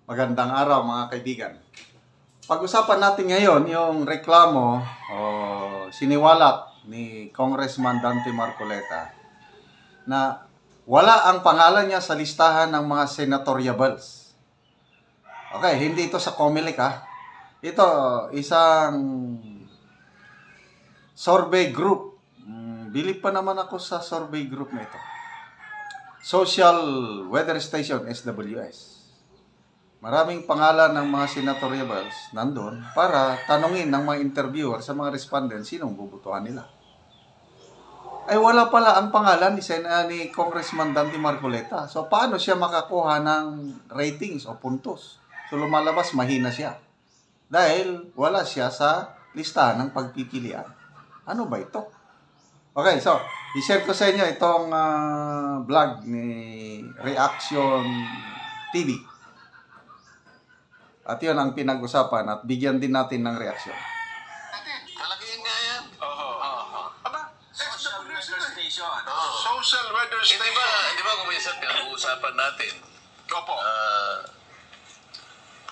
Magandang araw mga kaibigan. Pag-usapan natin ngayon yung reklamo o siniwalat ni Congressman Dante Marcoleta na wala ang pangalan niya sa listahan ng mga senatoriables. Okay, hindi ito sa COMELEC ha. Ito isang survey group. Bilib pa naman ako sa survey group na ito. Social Weather Station, SWS. Maraming pangalan ng mga senatoriables nandun para tanungin ng mga interviewer sa mga respondents sinong bubutuhan nila. Ay wala pala ang pangalan ni Congressman Dante Marcoleta. So paano siya makakuha ng ratings o puntos? So lumalabas mahina siya. Dahil wala siya sa listahan ng pagpipilian. Ano ba ito? Okay, so i-share ko sa inyo itong vlog ni Reaction TV. At yun ang pinag-usapan at bigyan din natin ng reaksyon. Talagiin nga yan. Aba, social weather station. Social weather station. Di ba kumisap yan, uusapan natin. Opo.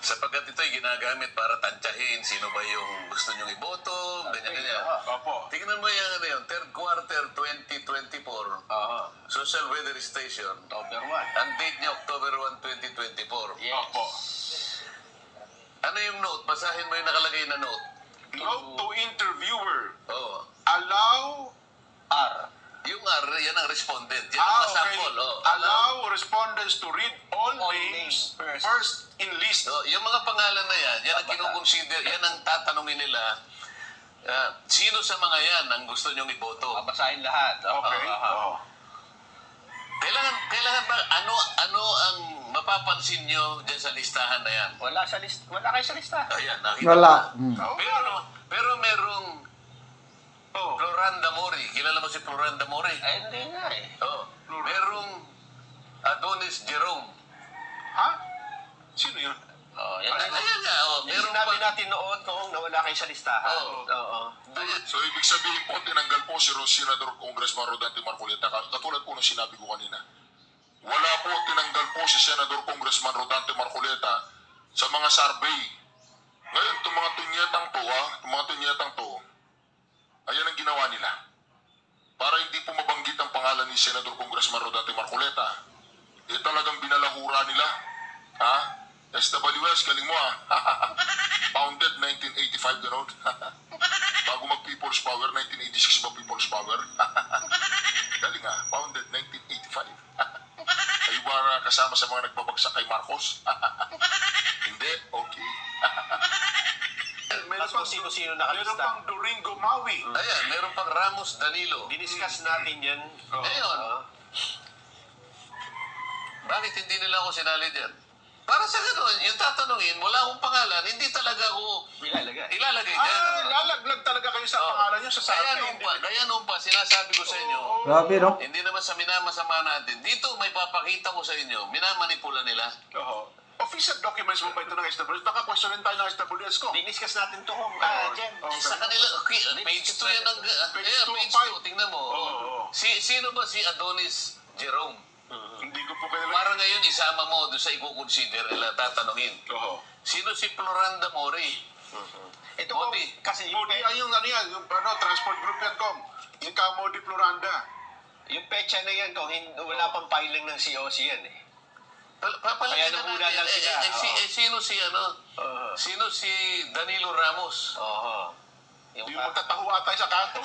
Sapagkat ito'y ginagamit para tansyahin sino ba yung gusto nyong iboto, ganyan-ganyan. Opo. Tingnan mo yung third quarter 2024, Social Weather Station. October 1. Ang date niya October 1, 2024. Yes. Opo. Ano yung note? Basahin mo yung nakalagay na note. Note to interviewer. Oo. Allow. R. Yung R, yan ang respondent. Yan ang Okay. sample. Oh. Allow respondents to read all names names first in list. So, yung mga pangalan na yan ang kinukonsider, yan ang tatanungin nila. Sino sa mga yan ang gusto nyong iboto? Basahin lahat. Okay. Oh. Kailangan ba, ano ang mapapansin nyo dyan sa listahan na yan? Wala kayo sa lista. Ayan, nakita Wala. mo. Pero merong Oh. Floranda Mori. Kilala mo si Floranda Mori? Ay, hindi nga eh. Oo. Merong Adonis Jerome. Ha? Sino yun? Oh, yan. Ayan nga. Oh, Yung meron sinabi pa. natin noon kung nawala kayo sa listahan. Oo. Oo. Ayan. So, ibig sabihin po, tinanggal po si Senador Congressman Dante Marcoleta, katulad po ng sinabi ko kanina. Wala po, tinanggal po si Senador Congressman Dante Marcoleta sa mga survey. Ngayon, itong mga tunyetang to, ayan ang ginawa nila. Para hindi po mabanggit ang pangalan ni Senador Congressman Dante Marcoleta, talagang binalahura nila. Ha? SWS, galing mo Founded 1985, gano'n. Bago mag-People's Power, 1986 ba People's Power? Galing founded 1985. Kayo ba kasama sa mga nagbabagsak kay Marcos? Hindi? Okay. Meron Tapos kung sino-sino nakalista. Meron pang Doringo Maui. Ayan, meron pang Ramos Danilo. Diniscuss natin yan. Ngayon, bakit hindi nila ako sinali dyan? Para sa gano'n, yung tatanungin, wala akong pangalan, hindi talaga ako ilalagay dyan. Lalaglag talaga kayo sa pangalan nyo sa survey. Kaya nung pa, sinasabi ko sa inyo, Grabe no? hindi naman sa minamasama natin, dito may papakita ko sa inyo, minamanipula nila. Oo. Official documents mo ba ito ng SWS? Baka questionin tayo ng SWS ko. Diniscuss natin to kung Jen. Okay. Sa kanila, okay, page 2 yan ang, Page page 2, 2, tingnan mo. Oo. Sino ba si Adonis Jerome? Hindi ko po kayo Para ngayon, isama mo doon sa i-consider nila, tatanungin. Oo. Sino si Floranda Mori? Ito Modi. kasi yung, Modi, ay yung ano yan, yung transport group yan, Kong. Yung Modi Floranda. yung pecha na yan, kung wala pang filing ng COC yan eh. Papalagay Kaya na nahula lang natin. sila. Sino si Sino si Danilo Ramos? Oo. Yung magtataho ata sa kanto.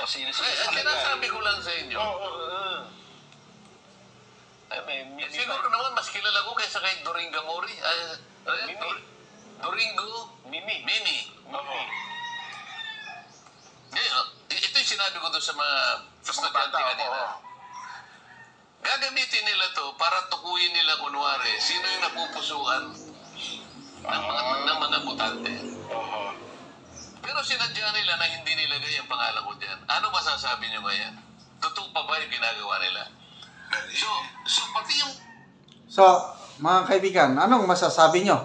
O sino-sino Ang sinasabi ko lang sa inyo, Ay, may siguro naman mas kilala ko kaysa kay Doringo Mori. Mimi. Doringo Mimi. Oo. Ito yung sinabi ko doon sa mga estudyante kanina. Gagamitin nila to para tukuyin nila kunwari sino yung napupusuan ng mga butante. Pero sinadya nila na hindi nilagay ang pangalan ko dyan. Ano masasabi nyo ngayon? Totoo pa ba yung ginagawa nila? So pati yung... So, mga kaibigan, anong masasabi nyo?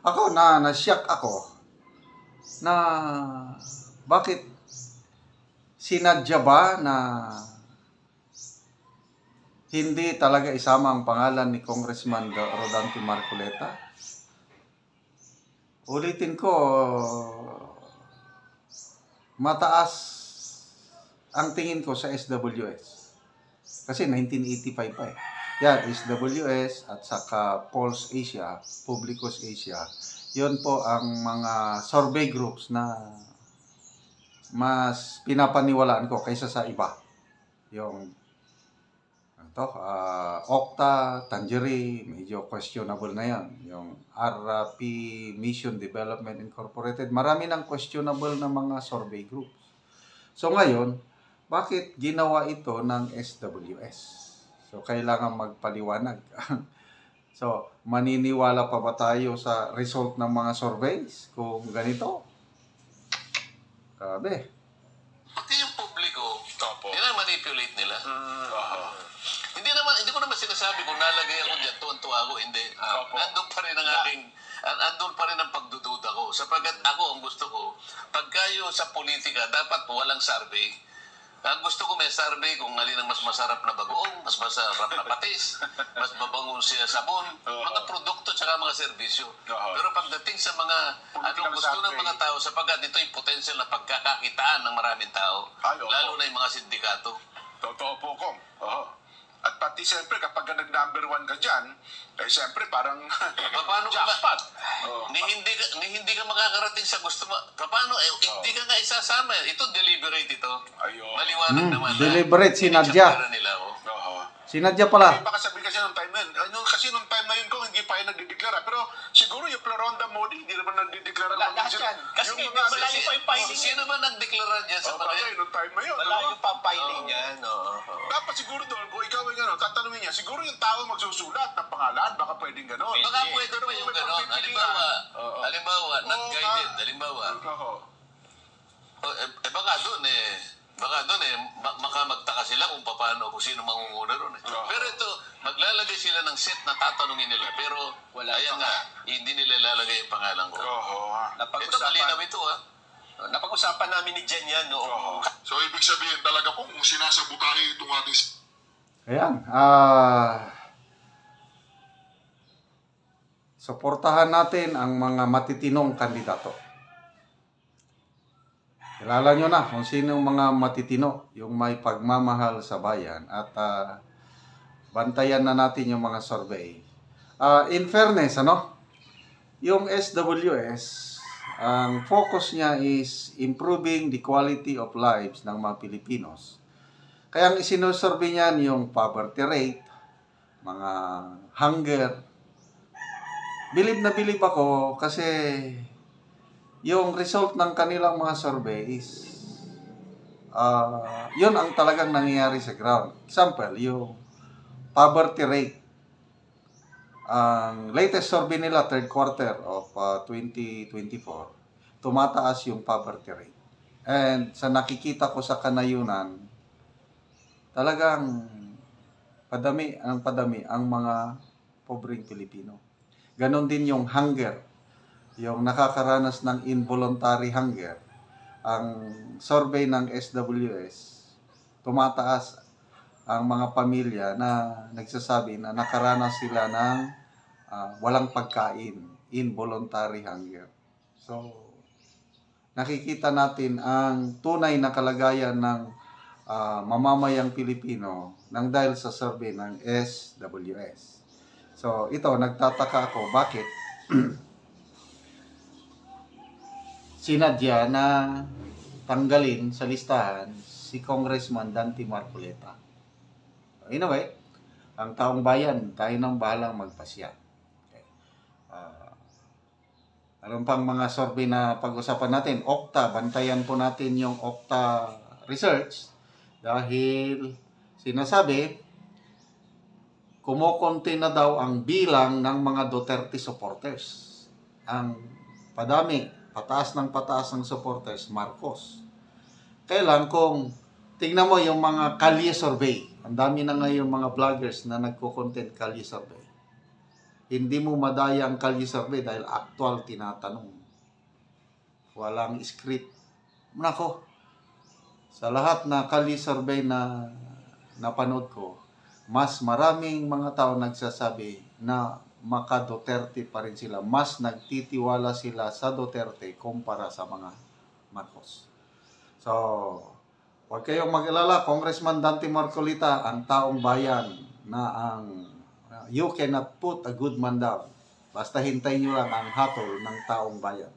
Ako na-shock ako na bakit sinadya ba na hindi talaga isama ang pangalan ni Congressman Rodante Marcoleta? Ulitin ko, mataas ang tingin ko sa SWS. Kasi 1985 pa eh. Yan, SWS at saka Pulse Asia, Publicus Asia. Yun po ang mga survey groups na mas pinapaniwalaan ko kaysa sa iba. Yung Okta, Tangerine, medyo questionable na yan. Yung RP Mission Development Incorporated, marami ng questionable na mga survey groups. So ngayon, bakit ginawa ito ng SWS? So kailangan magpaliwanag. So maniniwala pa ba tayo sa result ng mga surveys kung ganito? Grabe. Pati yung publiko, Opo. manipulate nila. Hindi ko naman sinasabi kung nalagay ako dyan, tuwan-tuwa ako, hindi. Nandun pa rin ang andun pa rin ang pagdududa ko. Sapagkat ako, ang gusto ko, pagkayo sa politika, dapat walang survey. Ang gusto ko may survey kung alin ang mas masarap na bagoong, mas masarap na patis, mas mabango siya sabon, mga produkto tsaka mga serbisyo. Pero pagdating sa mga anong gusto ng mga tao, sapagkat ito yung potential na pagkakakitaan ng maraming tao, lalo na yung mga sindikato. Totoo po, Kong. At pati siyempre, kapag nag-number 1 ka dyan, eh siyempre parang Paano ka ba? Ni hindi ka makakarating sa gusto mo. Paano? Hindi ka nga isasama. Ito, deliberate ito. Ayun. Maliwanag naman. Deliberate, sinadya. Nila, Sinadya pala. Baka sabihin kasi nung time na yun, kasi nung time na yun ko, hindi pa yung nagdideklara. Pero siguro yung Floronda Modi, hindi naman nagdideklara. Lahat yan. Kasi yung malayo pa yung filing. Sino ba nagdeklara dyan sa mga yan? nung time na yun. Malayo pa ang filing yan. Dapat siguro doon, kung ikaw ay gano'n, tatanungin niya, siguro yung tao magsusulat ng pangalan, baka pwedeng gano'n. Baka pwede pa yung gano'n. Halimbawa, not guided. Halimbawa. Baka doon makamagtaka sila kung paano, kung sino mangunguna ron. Pero ito, maglalagay sila ng set na tatanungin nila. Pero, ayan nga, hindi nila lalagay yung pangalan ko. Ito, malinaw ito Napag-usapan namin ni Jen yan noong... So, ibig sabihin talaga po, kung sinasabutahe itong ating Ayan. Suportahan natin ang mga matitinong kandidato. Kilala nyo na kung sino mga matitino, yung may pagmamahal sa bayan, at bantayan na natin yung mga survey. In fairness, yung SWS, ang focus niya is improving the quality of lives ng mga Pilipinos. Kaya ang isinusurvey niyan yung poverty rate, mga hunger. Bilib na bilib ako kasi yung result ng kanilang mga surveys, yun ang talagang nangyayari sa ground. Example, yung poverty rate. Ang latest survey nila, third quarter of 2024, tumataas yung poverty rate. And sa nakikita ko sa kanayunan, talagang padami ang mga pobreng Pilipino. Ganon din yung hunger, yung nakakaranas ng involuntary hunger. Ang survey ng SWS, tumataas ang mga pamilya na nagsasabi na nakaranas sila ng walang pagkain, involuntary hunger. So, nakikita natin ang tunay na kalagayan ng mamamayang Pilipino nang dahil sa survey ng SWS. So, ito, nagtataka ako, bakit sinadya na tanggalin sa listahan si Congressman Dante Marcoleta. Anyway, ang taong bayan, tayo nang bahalang magpasya. Okay. Alam pang mga survey na pag-usapan natin, Okta, bantayan po natin yung Okta research dahil sinasabi, kumukonti na daw ang bilang ng mga Duterte supporters. Ang padami, pataas ng supporters, Marcos. Kailan kung tingnan mo yung mga kalye survey, ang dami na ngayon mga vloggers na nagko-content kalye survey. Hindi mo madaya ang kalye survey dahil actual tinatanong. Walang script. Nako, sa lahat na kalye survey na napanood ko, mas maraming mga tao nagsasabi na maka Duterte pa rin sila. Mas nagtitiwala sila sa Duterte kumpara sa mga Marcos. So, huwag kayong mag-alala, Congressman Dante Marcolita, ang taong bayan na you cannot put a good man down. Basta hintayin nyo lang ang hatol ng taong bayan.